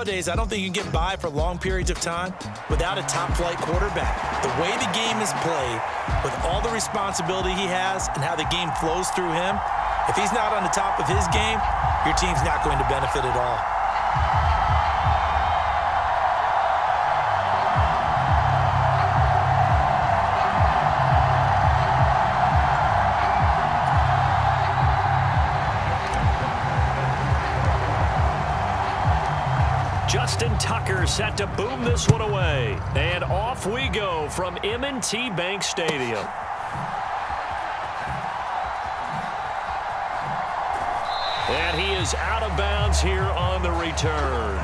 nowadays, I don't think you can get by for long periods of time without a top-flight quarterback. The way the game is played, with all the responsibility he has and how the game flows through him, if he's not on the top of his game, your team's not going to benefit at all. Justin Tucker set to boom this one away. And off we go from M&T Bank Stadium. And he is out of bounds here on the return.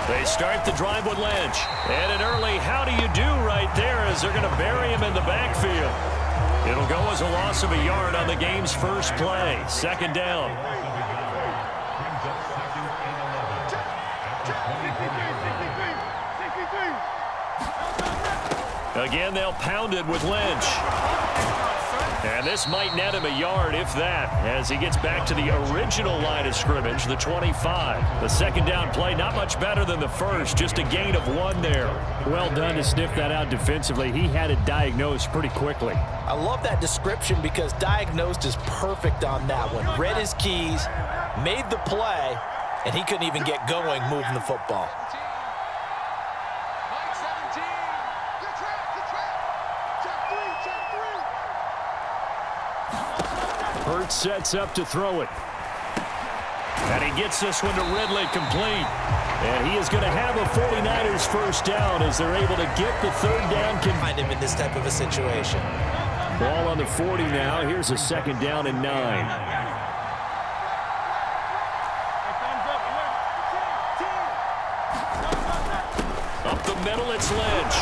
They start the drive with Lynch. And an early how do you do right there as they're going to bury him in the backfield. It'll go as a loss of a yard on the game's first play. Second down. Again, they'll pound it with Lynch. And this might net him a yard, if that, as he gets back to the original line of scrimmage, the 25. The second down play, not much better than the first, just a gain of 1 there. Well done to sniff that out defensively. He had it diagnosed pretty quickly. I love that description because diagnosed is perfect on that one. Read his keys, made the play, and he couldn't even get going moving the football. Hurts sets up to throw it. And he gets this one to Ridley complete. And he is going to have a 49ers first down as they're able to get the third down. Find him in this type of a situation. Ball on the 40 now. Here's a second down and 9. Up the middle, it's Lynch.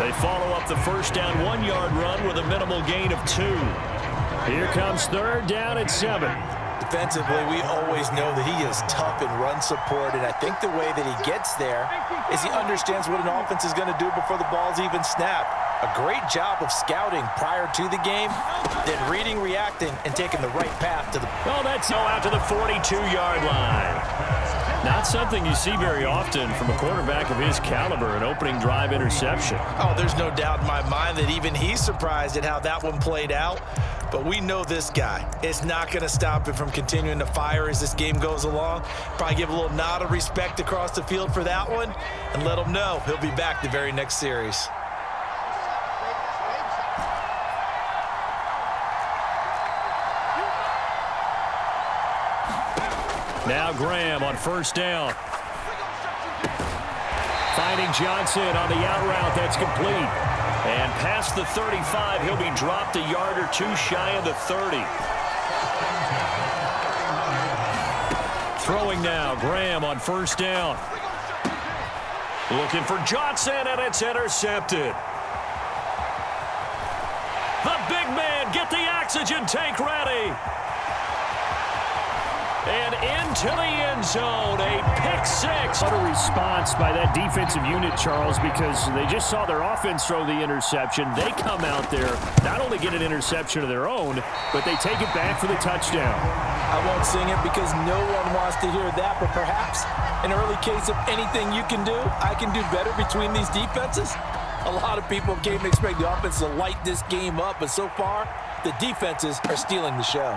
They follow up the first down 1-yard run with a minimal gain of 2. Here comes third down at 7. Defensively, we always know that he is tough in run support, and I think the way that he gets there is he understands what an offense is going to do before the ball's even snapped. A great job of scouting prior to the game, then reading, reacting, and taking the right path to the... Oh, that's out to the 42-yard line. Not something you see very often from a quarterback of his caliber, an opening drive interception. Oh, there's no doubt in my mind that even he's surprised at how that one played out. But we know this guy. It's not going to stop him from continuing to fire as this game goes along. Probably give a little nod of respect across the field for that one and let him know he'll be back the very next series. Now Graham on first down. Finding Johnson on the out route. That's complete. And past the 35, he'll be dropped a yard or 2 shy of the 30. Throwing now, Graham on first down. Looking for Johnson, and it's intercepted. The big man, get the oxygen tank ready. And into the end zone, a pick-6. What a response by that defensive unit, Charles, because they just saw their offense throw the interception. They come out there, not only get an interception of their own, but they take it back for the touchdown. I won't sing it because no one wants to hear that, but perhaps an early case of anything you can do, I can do better between these defenses. A lot of people came to expect the offense to light this game up, but so far, the defenses are stealing the show.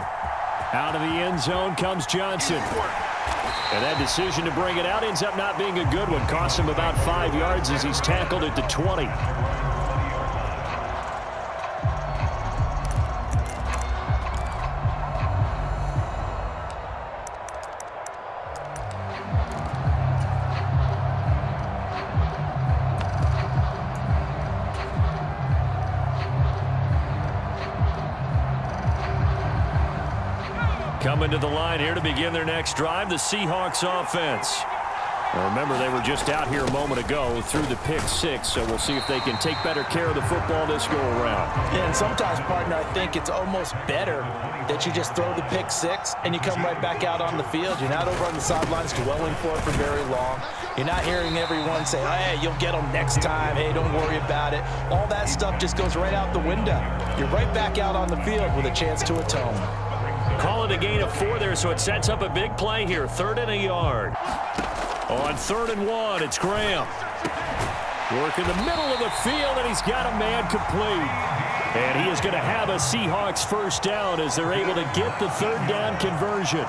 Out of the end zone comes Johnson. And that decision to bring it out ends up not being a good one. Cost him about 5 yards as he's tackled at the 20. Coming to the line here to begin their next drive, the Seahawks offense. Remember, they were just out here a moment ago through the pick six, so we'll see if they can take better care of the football this go-around. Yeah, and sometimes, partner, I think it's almost better that you just throw the pick six and you come right back out on the field. You're not over on the sidelines dwelling for it for very long. You're not hearing everyone say, hey, you'll get them next time. Hey, don't worry about it. All that stuff just goes right out the window. You're right back out on the field with a chance to atone. Call it a gain of 4 there, so it sets up a big play here. 3rd and a yard. On 3rd and 1, it's Graham. Work in the middle of the field, and he's got a man complete. And he is going to have a Seahawks first down as they're able to get the 3rd down conversion.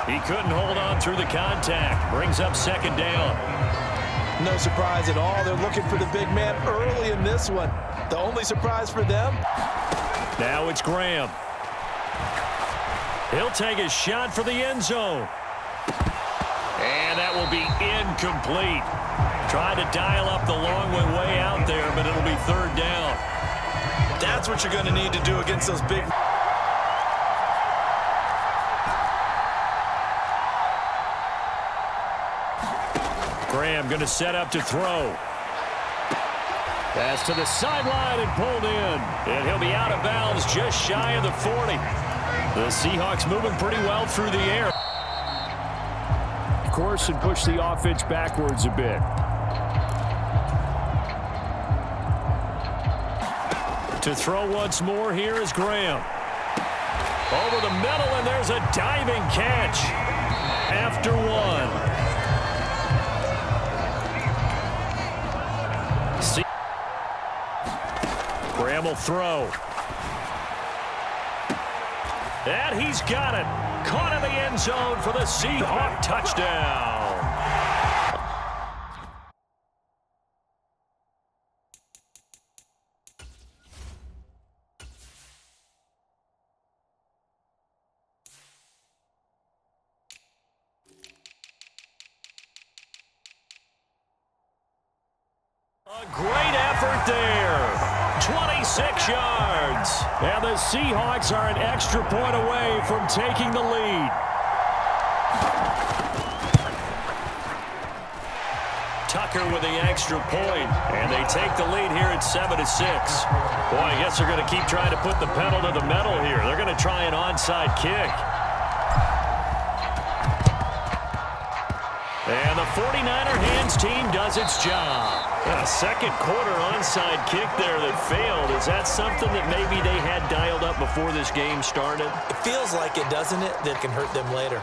He couldn't hold on through the contact. Brings up 2nd down. No surprise at all. They're looking for the big man early in this one. The only surprise for them? Now it's Graham. He'll take a shot for the end zone. And that will be incomplete. Trying to dial up the long way out there, but it'll be 3rd down. That's what you're going to need to do against those big... Graham going to set up to throw. Pass to the sideline and pulled in. And he'll be out of bounds just shy of the 40. The Seahawks moving pretty well through the air. Of course, and push the offense backwards a bit. To throw once more, here is Graham. Over the middle, and there's a diving catch. After 1. Graham will throw. And he's got it. Caught in the end zone for the Seahawk touchdown. A great effort there. 26 yards. And the Seahawks are an extra point away from taking the lead. Tucker with the extra point, and they take the lead here at 7-6. Boy, I guess they're going to keep trying to put the pedal to the metal here. They're going to try an onside kick. And the 49er hands team does its job. A second quarter onside kick there that failed. Is that something that maybe they had dialed up before this game started? It feels like it, doesn't it? That can hurt them later.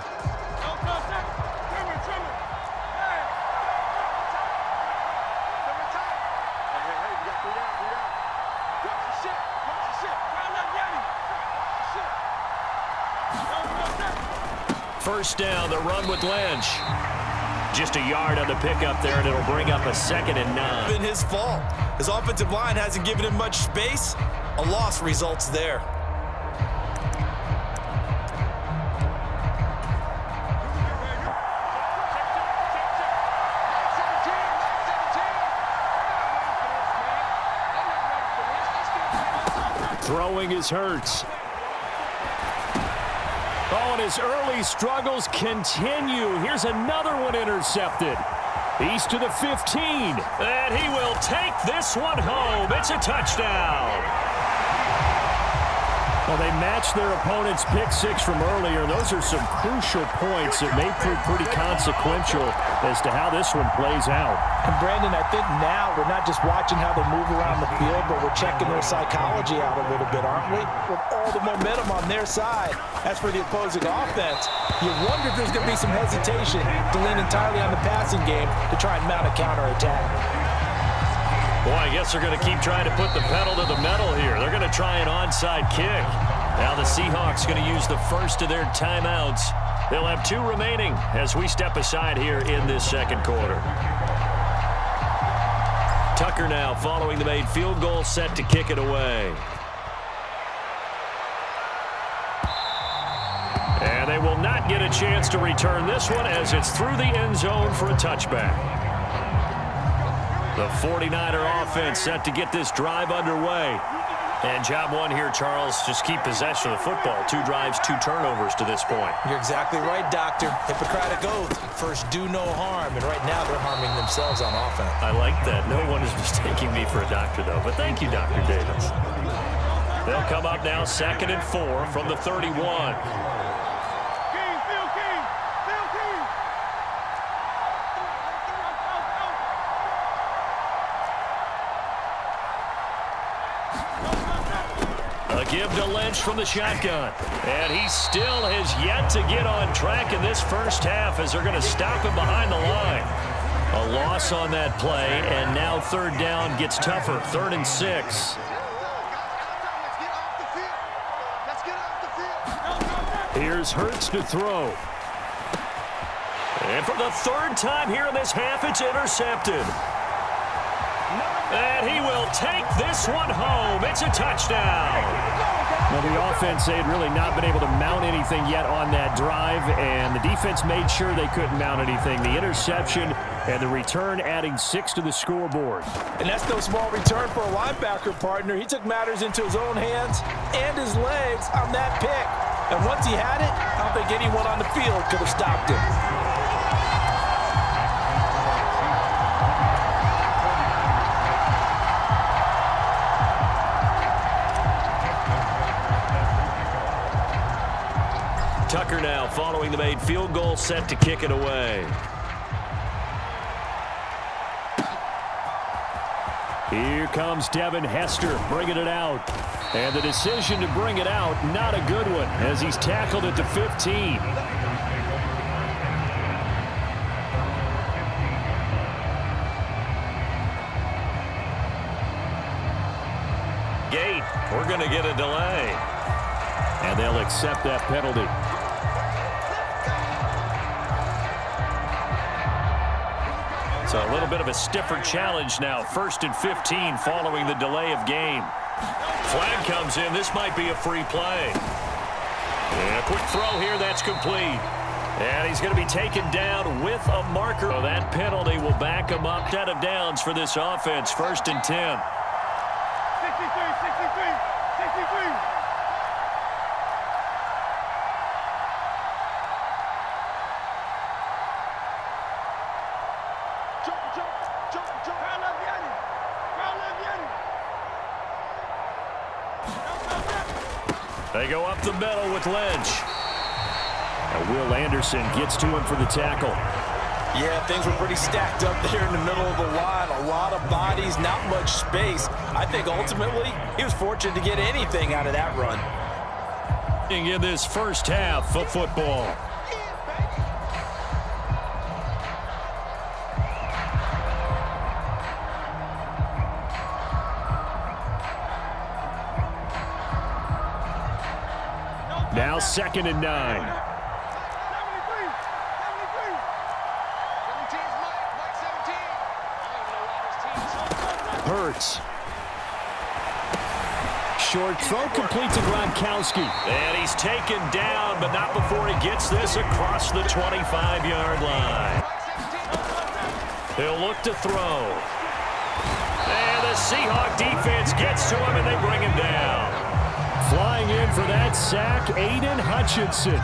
First down, the run with Lynch. Just a yard on the pickup there, and it'll bring up a 2nd and 9. Been his fault. His offensive line hasn't given him much space. A loss results there. Throwing is Hurts. Oh, and his early struggles continue. Here's another one intercepted. He's to the 15. And he will take this one home. It's a touchdown. Well, they matched their opponent's pick six from earlier. Those are some crucial points that may prove pretty consequential as to how this one plays out. And Brandon, I think now we're not just watching how they move around the field, but we're checking their psychology out a little bit, aren't we? With all the momentum on their side. As for the opposing offense, you wonder if there's going to be some hesitation to lean entirely on the passing game to try and mount a counterattack. Boy, I guess they're going to keep trying to put the pedal to the metal here. They're going to try an onside kick. Now the Seahawks going to use the first of their timeouts. They'll have 2 remaining as we step aside here in this second quarter. Tucker now following the made field goal, set to kick it away. And they will not get a chance to return this one as it's through the end zone for a touchback. The 49er offense set to get this drive underway. And job one here, Charles, just keep possession of the football. 2 drives, 2 turnovers to this point. You're exactly right, Doctor. Hippocratic oath. First, do no harm. And right now, they're harming themselves on offense. I like that. No one is mistaking me for a doctor, though. But thank you, Dr. Davis. They'll come up now 2nd and 4 from the 31. A give to Lynch from the shotgun. And he still has yet to get on track in this first half as they're going to stop him behind the line. A loss on that play, and now 3rd down gets tougher. 3rd and 6. Here's Hurts to throw. And for the 3rd time here in this half, it's intercepted. And he will take this one home. It's a touchdown. Well, the offense, they had really not been able to mount anything yet on that drive, and the defense made sure they couldn't mount anything. The interception and the return adding 6 to the scoreboard. And that's no small return for a linebacker partner. He took matters into his own hands and his legs on that pick. And once he had it, I don't think anyone on the field could have stopped him. Tucker now following the made field goal, set to kick it away. Here comes Devin Hester bringing it out. And the decision to bring it out, not a good one, as he's tackled at the 15. Gate, we're going to get a delay. And they'll accept that penalty. So a little bit of a stiffer challenge now. 1st and 15 following the delay of game. Flag comes in. This might be a free play. And a quick throw here. That's complete. And he's going to be taken down with a marker. So that penalty will back him up out of downs for this offense. 1st and 10. 63. They go up the middle with Lynch. And Will Anderson gets to him for the tackle. Yeah, things were pretty stacked up there in the middle of the line. A lot of bodies, not much space. I think ultimately he was fortunate to get anything out of that run. In this first half of football. Now 2nd and 9. Hurts. Short throw complete to Gronkowski. And he's taken down, but not before he gets this across the 25-yard line. He'll look to throw. And the Seahawk defense gets to him, and they bring him down. Flying in for that sack, Aiden Hutchinson.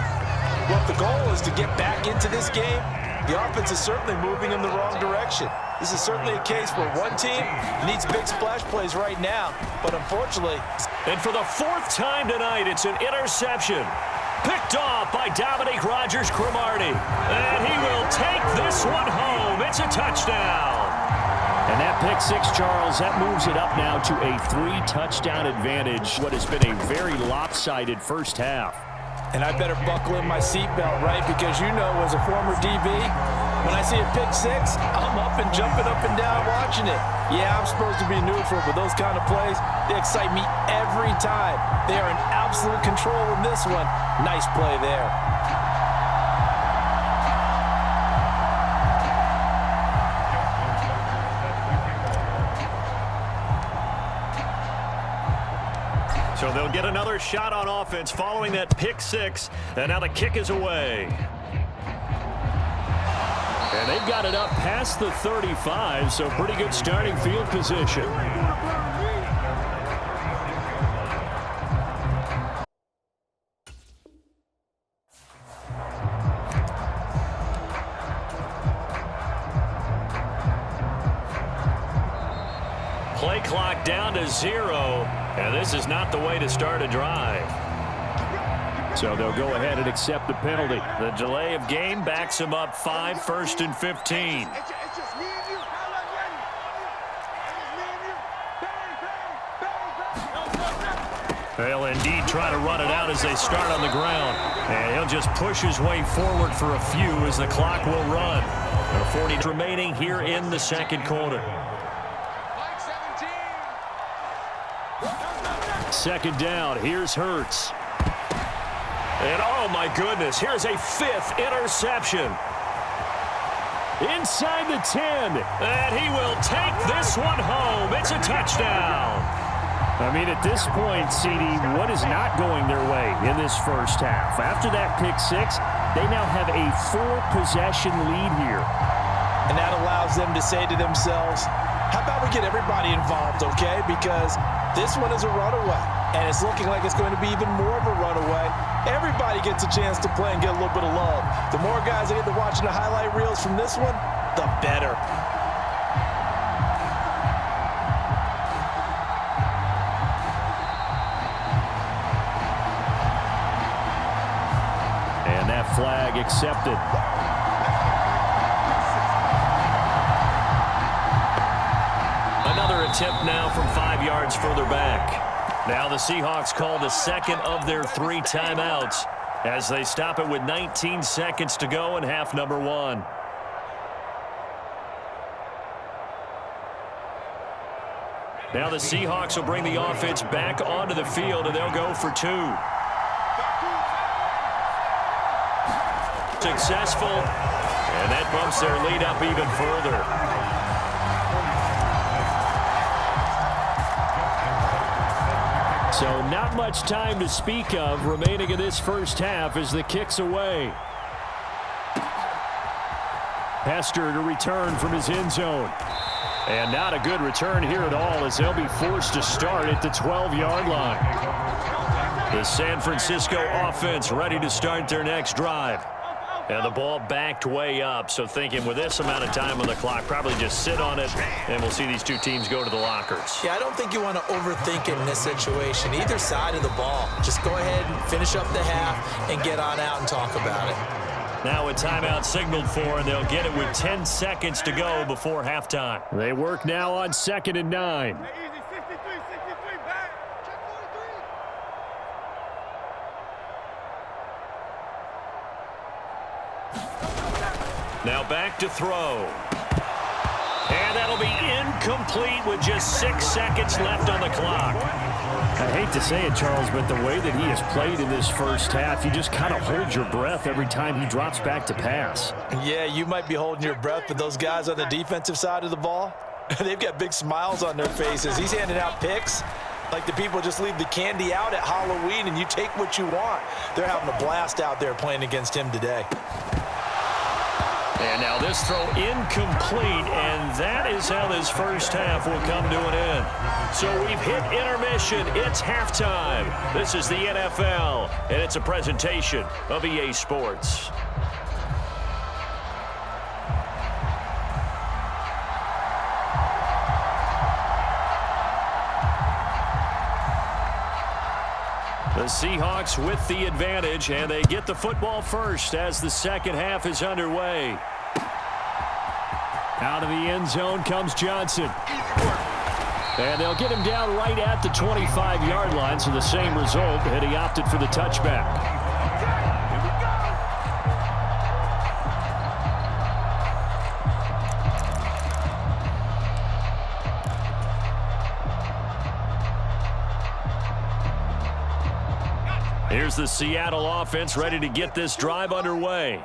Well, if the goal is to get back into this game, the offense is certainly moving in the wrong direction. This is certainly a case where one team needs big splash plays right now, but unfortunately... And for the 4th time tonight, it's an interception. Picked off by Dominique Rodgers-Cromartie. And he will take this one home. It's a touchdown. And that pick 6, Charles, that moves it up now to a 3-touchdown advantage. What has been a very lopsided first half. And I better buckle in my seatbelt, right? Because you know, as a former DB, when I see a pick 6, I'm up and jumping up and down watching it. Yeah, I'm supposed to be neutral, but those kind of plays, they excite me every time. They are in absolute control in this one. Nice play there. So they'll get another shot on offense following that pick 6. And now the kick is away. And they've got it up past the 35, so pretty good starting field position. down to 0, and this is not the way to start a drive. So they'll go ahead and accept the penalty. The delay of game backs him up 5, 1st and 15. They'll indeed try to run it out as they start on the ground. And he'll just push his way forward for a few as the clock will run. 40 remaining here in the second quarter. Second down. Here's Hurts. And oh my goodness, here's a 5th interception. Inside the 10. And he will take this one home. It's a touchdown. I mean, at this point, CD, what is not going their way in this first half? After that pick 6, they now have a 4-possession lead here. And that allows them to say to themselves, how about we get everybody involved, okay? Because this one is a runaway, and it's looking like it's going to be even more of a runaway. Everybody gets a chance to play and get a little bit of love. The more guys that get to watching the highlight reels from this one, the better. And that flag accepted. Another attempt now from 5 yards further back. Now the Seahawks call the second of their 3 timeouts as they stop it with 19 seconds to go in half number 1. Now the Seahawks will bring the offense back onto the field, and they'll go for 2. Successful, and that bumps their lead up even further. So not much time to speak of remaining in this first half as the kick's away. Hester to return from his end zone. And not a good return here at all as they'll be forced to start at the 12-yard line. The San Francisco offense ready to start their next drive. And the ball backed way up, so thinking with this amount of time on the clock, probably just sit on it, and we'll see these two teams go to the lockers. Yeah, I don't think you want to overthink it in this situation. Either side of the ball. Just go ahead and finish up the half and get on out and talk about it. Now a timeout signaled for, and they'll get it with 10 seconds to go before halftime. They work now on 2nd and 9. Now back to throw. And that'll be incomplete with just 6 seconds left on the clock. I hate to say it, Charles, but the way that he has played in this first half, you just kind of hold your breath every time he drops back to pass. Yeah, you might be holding your breath, but those guys on the defensive side of the ball, they've got big smiles on their faces. He's handing out picks like the people just leave the candy out at Halloween and you take what you want. They're having a blast out there playing against him today. And now this throw incomplete, and that is how this first half will come to an end. So we've hit intermission. It's halftime. This is the NFL, and it's a presentation of EA Sports. The Seahawks with the advantage, and they get the football first as the second half is underway. Out of the end zone comes Johnson. And they'll get him down right at the 25-yard line, so the same result, and he opted for the touchback. Here's the Seattle offense ready to get this drive underway.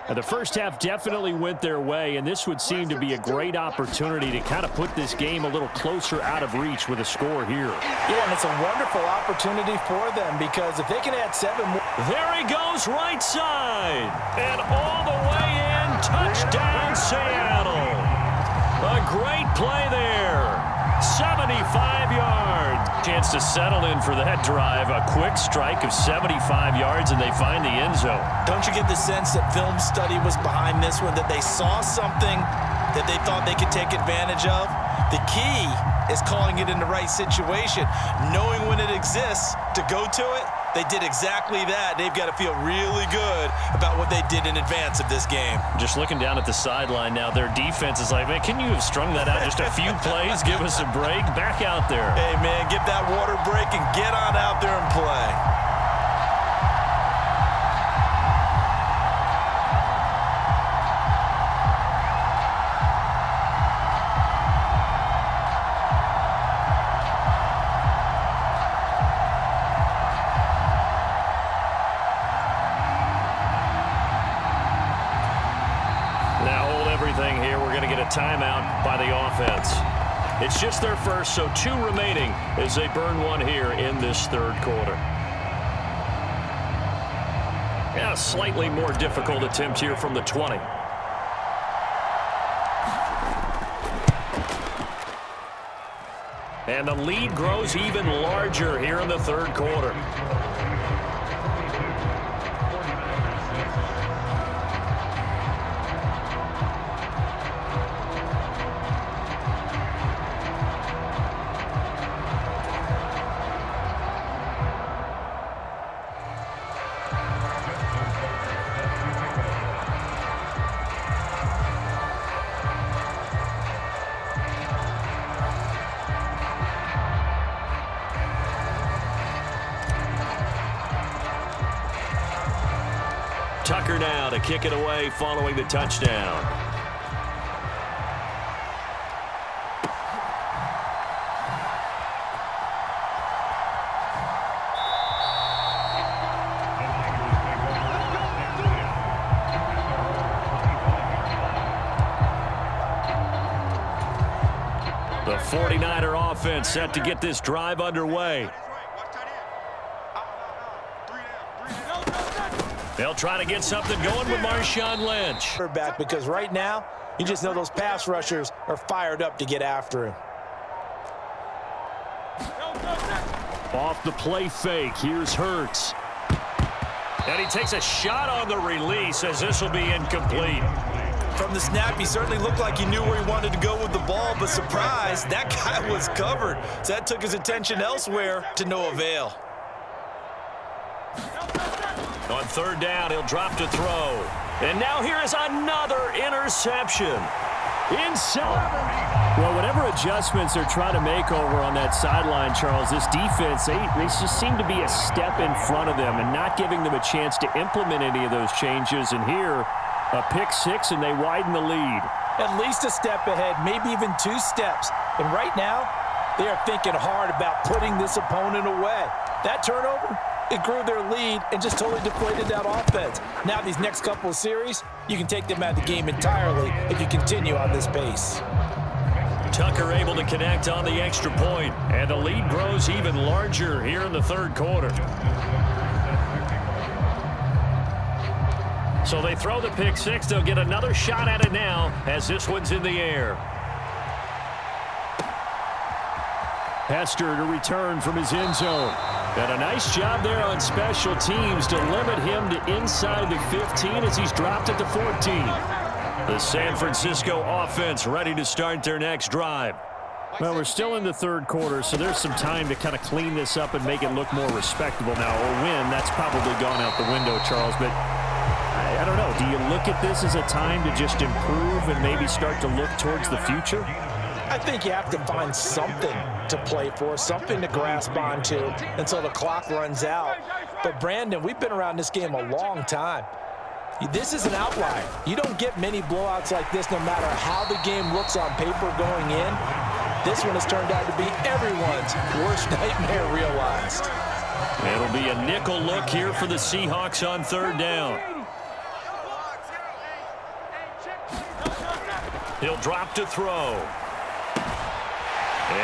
Now, the first half definitely went their way, and this would seem to be a great opportunity to kind of put this game a little closer out of reach with a score here. Yeah, and it's a wonderful opportunity for them because if they can add 7 more. There he goes right side. And all the way in, touchdown Seattle. A great play there. 75 yards. Chance to settle in for that drive. A quick strike of 75 yards, and they find the end zone. Don't you get the sense that film study was behind this one, that they saw something that they thought they could take advantage of? The key is calling it in the right situation. Knowing when it exists to go to it, they did exactly that. They've got to feel really good about what they did in advance of this game. Just looking down at the sideline now, their defense is like, man, can you have strung that out just a few plays? Give us a break. Back out there. Hey, man, get that water break and get on out there and play. Timeout by the offense. It's just their first, so 2 remaining as they burn one here in this third quarter. Yeah, a slightly more difficult attempt here from the 20. And the lead grows even larger here in the third quarter. Tucker now to kick it away following the touchdown. The 49er offense set to get this drive underway. They'll try to get something going with Marshawn Lynch. Back because right now, you just know those pass rushers are fired up to get after him. Off the play fake, here's Hurts. And he takes a shot on the release as this will be incomplete. From the snap, he certainly looked like he knew where he wanted to go with the ball, but surprise, that guy was covered. So that took his attention elsewhere to no avail. On third down, he'll drop to throw. And now here is another interception. Inside. Well, whatever adjustments they're trying to make over on that sideline, Charles, this defense, they just seem to be a step in front of them and not giving them a chance to implement any of those changes. And here, a pick 6, and they widen the lead. At least a step ahead, maybe even 2 steps. And right now, they are thinking hard about putting this opponent away. That turnover, it grew their lead and just totally deflated that offense. Now these next couple of series, you can take them out of the game entirely if you continue on this pace. Tucker able to connect on the extra point, and the lead grows even larger here in the third quarter. So they throw the pick 6. They'll get another shot at it now as this one's in the air. Hester to return from his end zone. And a nice job there on special teams to limit him to inside the 15 as he's dropped at the 14. The San Francisco offense ready to start their next drive. Well, we're still in the third quarter, so there's some time to kind of clean this up and make it look more respectable. Now, a win, that's probably gone out the window, Charles, but I don't know. Do you look at this as a time to just improve and maybe start to look towards the future? I think you have to find something to play for, something to grasp onto until the clock runs out. But, Brandon, we've been around this game a long time. This is an outlier. You don't get many blowouts like this no matter how the game looks on paper going in. This one has turned out to be everyone's worst nightmare realized. It'll be a nickel look here for the Seahawks on third down. He'll drop to throw.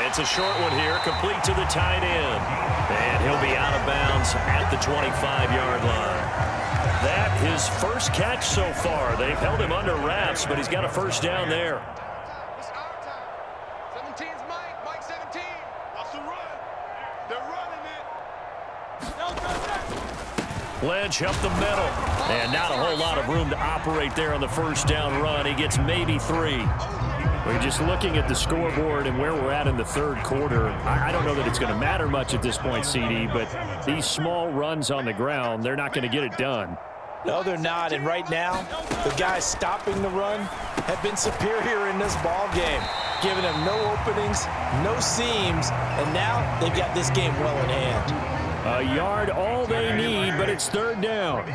It's a short one here, complete to the tight end. And he'll be out of bounds at the 25-yard line. That his first catch so far. They've held him under wraps, but he's got a first down there. 17's Mike 17. That's the run. They're running it. Lynch up the middle. And not a whole lot of room to operate there on the first down run. He gets maybe 3. We're just looking at the scoreboard and where we're at in the third quarter. I don't know that it's going to matter much at this point, CD, but these small runs on the ground, they're not going to get it done. No, they're not. And right now, the guys stopping the run have been superior in this ball game, giving them no openings, no seams, and now they've got this game well in hand. A yard all they need, but it's third down.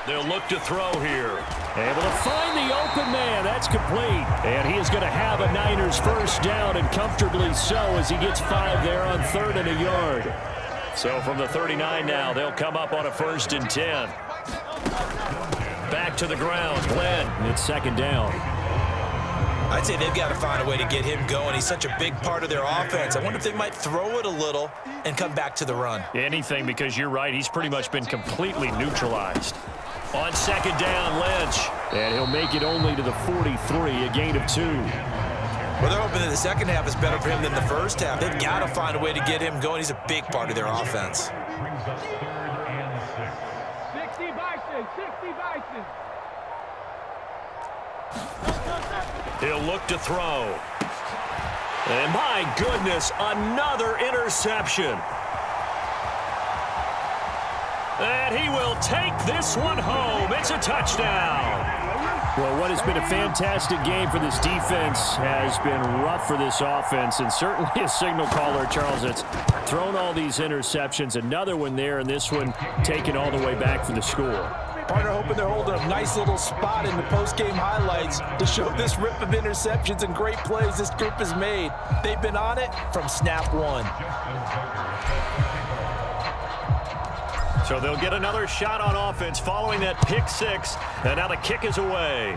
They'll look to throw here. Able to find the open man. That's complete. And he is going to have a Niners first down, and comfortably so, as he gets 5 there on 3rd and a yard. So from the 39 now, they'll come up on a 1st and 10. Back to the ground. Glenn, it's 2nd down. I'd say they've got to find a way to get him going. He's such a big part of their offense. I wonder if they might throw it a little and come back to the run. Anything, because you're right. He's pretty much been completely neutralized. On 2nd down, Lynch. And he'll make it only to the 43, a gain of 2. Well, they're hoping that the second half is better for him than the first half. They've got to find a way to get him going. He's a big part of their offense. 60 Bison, 60 Bison. He'll look to throw. And my goodness, another interception. And he will take this one home. It's a touchdown. Well, what has been a fantastic game for this defense has been rough for this offense, and certainly a signal caller, Charles, that's thrown all these interceptions. Another one there, and this one taken all the way back for the score. Partner hoping they're holding a nice little spot in the post-game highlights to show this rip of interceptions and great plays this group has made. They've been on it from snap one. So they'll get another shot on offense following that pick 6, and now the kick is away.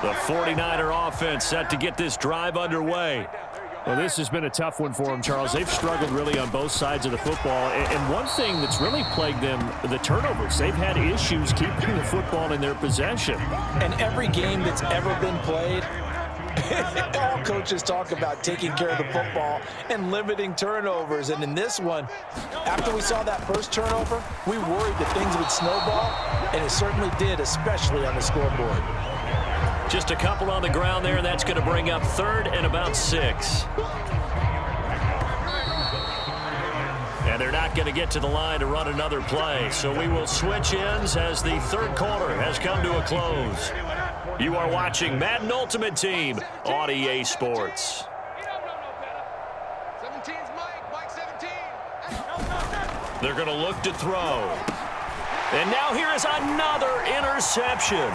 The 49er offense set to get this drive underway. Well, this has been a tough one for them, Charles. They've struggled really on both sides of the football. And one thing that's really plagued them, the turnovers. They've had issues keeping the football in their possession. And every game that's ever been played, all coaches talk about taking care of the football and limiting turnovers. And in this one, after we saw that first turnover, we worried that things would snowball, and it certainly did, especially on the scoreboard. Just a couple on the ground there, and that's going to bring up 3rd and about 6. And they're not going to get to the line to run another play. So we will switch ends as the third quarter has come to a close. You are watching Madden Ultimate Team on EA Sports. 17's Mike 17. They're going to look to throw. And now here is another interception.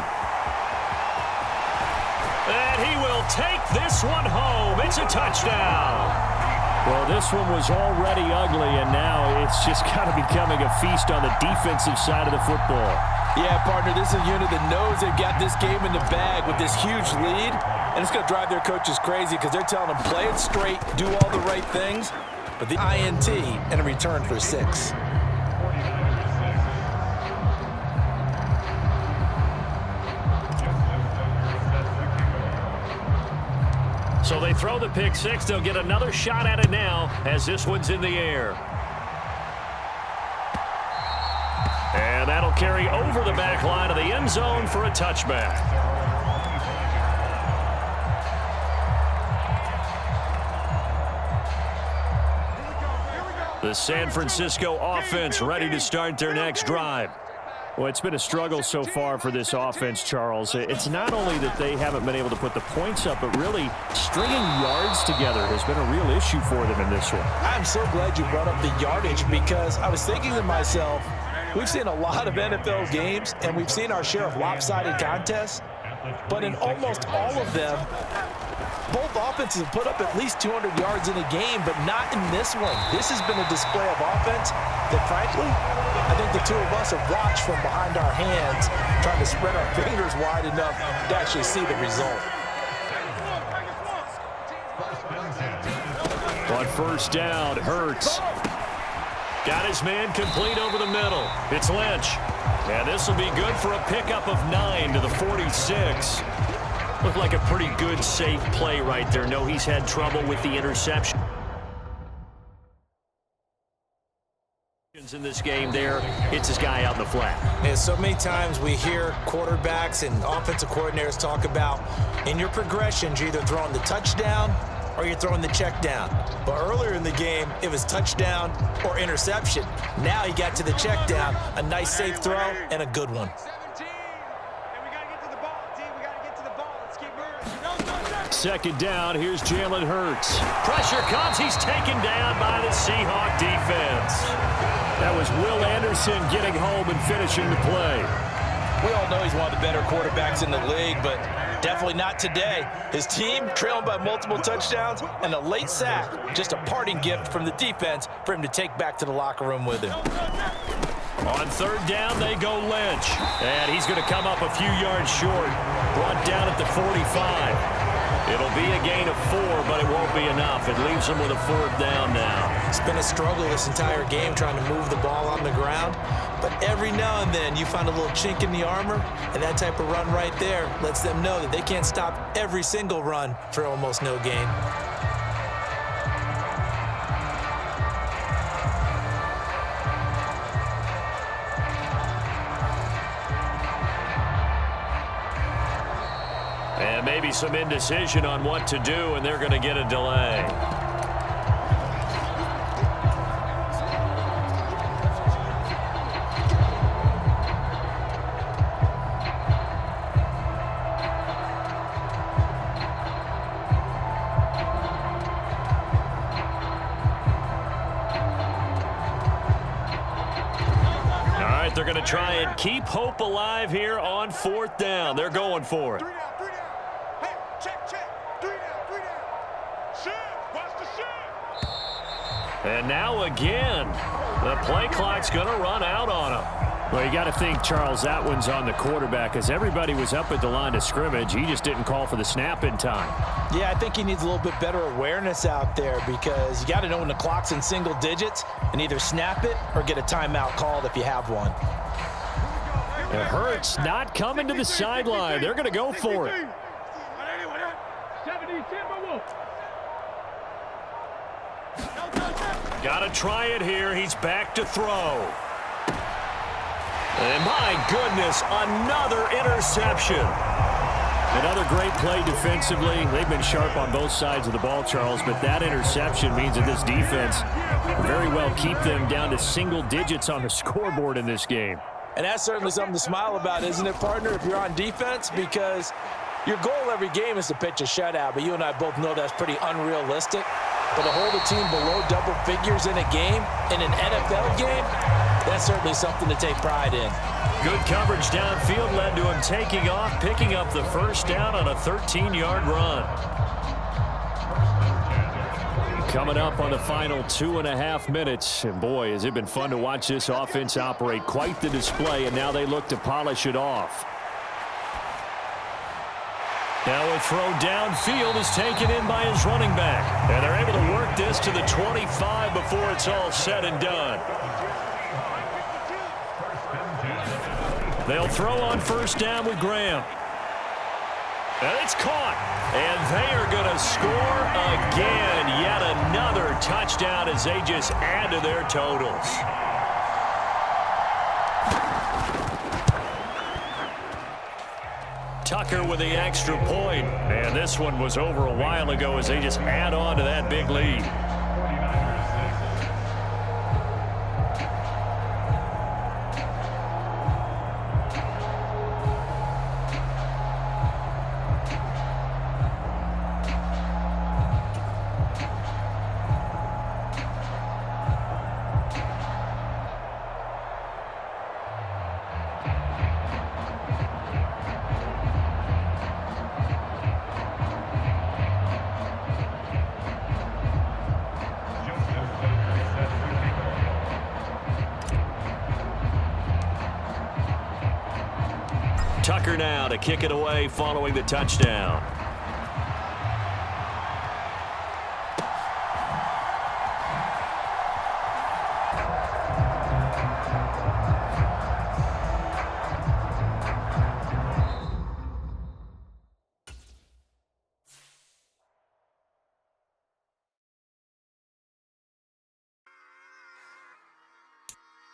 And he will take this one home. It's a touchdown. Well, this one was already ugly, and now it's just kind of becoming a feast on the defensive side of the football. Yeah, partner, this is a unit that knows they've got this game in the bag with this huge lead, and it's going to drive their coaches crazy because they're telling them play it straight, do all the right things, but the INT and a return for 6. So they throw the pick 6. They'll get another shot at it now as this one's in the air. And that'll carry over the back line of the end zone for a touchback. The San Francisco offense ready to start their next drive. Well, it's been a struggle so far for this offense, Charles. It's not only that they haven't been able to put the points up, but really stringing yards together has been a real issue for them in this one. I'm so glad you brought up the yardage because I was thinking to myself, we've seen a lot of NFL games, and we've seen our share of lopsided contests, but in almost all of them, both offenses have put up at least 200 yards in a game, but not in this one. This has been a display of offense that, frankly, I think the two of us have watched from behind our hands, trying to spread our fingers wide enough to actually see the result. On first down, Hurts got his man complete over the middle. It's Lynch. And this will be good for a pickup of 9 to the 46. Looked like a pretty good, safe play right there. No, he's had trouble with the interception. In this game there, hits his guy out in the flat. Yeah, so many times we hear quarterbacks and offensive coordinators talk about in your progressions, you're either throwing the touchdown or you're throwing the check down. But earlier in the game, it was touchdown or interception. Now he got to the check down, a nice safe throw and a good one. 17. And we got to get to the ball, team. We got to get to the ball. Let's keep moving. Second down, here's Jalen Hurts. Pressure comes. He's taken down by the Seahawk defense. That was Will Anderson getting home and finishing the play. We all know he's one of the better quarterbacks in the league, but definitely not today. His team trailing by multiple touchdowns and a late sack, just a parting gift from the defense for him to take back to the locker room with him. On third down, they go Lynch. And he's going to come up a few yards short. Brought down at the 45. It'll be a gain of 4, but it won't be enough. It leaves him with a fourth down now. It's been a struggle this entire game trying to move the ball on the ground, but every now and then you find a little chink in the armor, and that type of run right there lets them know that they can't stop every single run for almost no gain. And maybe some indecision on what to do, and they're going to get a delay. All right, they're going to try and keep hope alive here on fourth down. They're going for it. 3 down, 3 down. Hey, check. 3 down, 3 down. Shift, watch the shift. And now again, the play clock's going to run out on him. Well, you got to think, Charles, that one's on the quarterback, as everybody was up at the line of scrimmage. He just didn't call for the snap in time. Yeah, I think he needs a little bit better awareness out there because you got to know when the clock's in single digits and either snap it or get a timeout called if you have one. It hurts not coming to the sideline. They're going to go for it. Got to try it here. He's back to throw. And my goodness, another interception. Another great play defensively. They've been sharp on both sides of the ball, Charles, but that interception means that this defense will very well keep them down to single digits on the scoreboard in this game. And that's certainly something to smile about, isn't it, partner, if you're on defense? Because your goal every game is to pitch a shutout, but you and I both know that's pretty unrealistic. But to hold a team below double figures in a game, in an NFL game, that's certainly something to take pride in. Good coverage downfield led to him taking off, picking up the first down on a 13-yard run. Coming up on the final 2.5 minutes. And boy, has it been fun to watch this offense operate. Quite the display, and now they look to polish it off. Now a throw downfield is taken in by his running back. And they're able to work this to the 25 before it's all said and done. They'll throw on first down with Graham. And it's caught. And they are going to score again. Yet another touchdown as they just add to their totals. Tucker with the extra point. And this one was over a while ago as they just add on to that big lead. Tucker now to kick it away following the touchdown.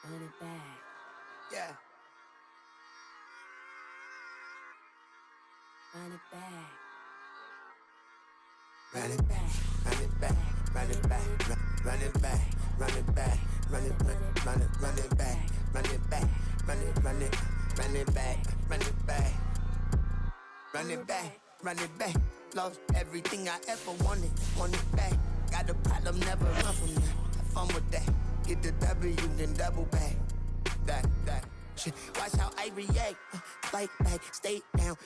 Run it back. Yeah. Run it back. Run it back, run it back, run it back, run it back, run it back, run it back, run it back, run it back, run it back, run it back, run it back, run it back. Lost everything I ever wanted it back. Got a problem, never run from that. Have fun with that. Get the W, then double back. That shit. Watch how I react. Fight back, stay down.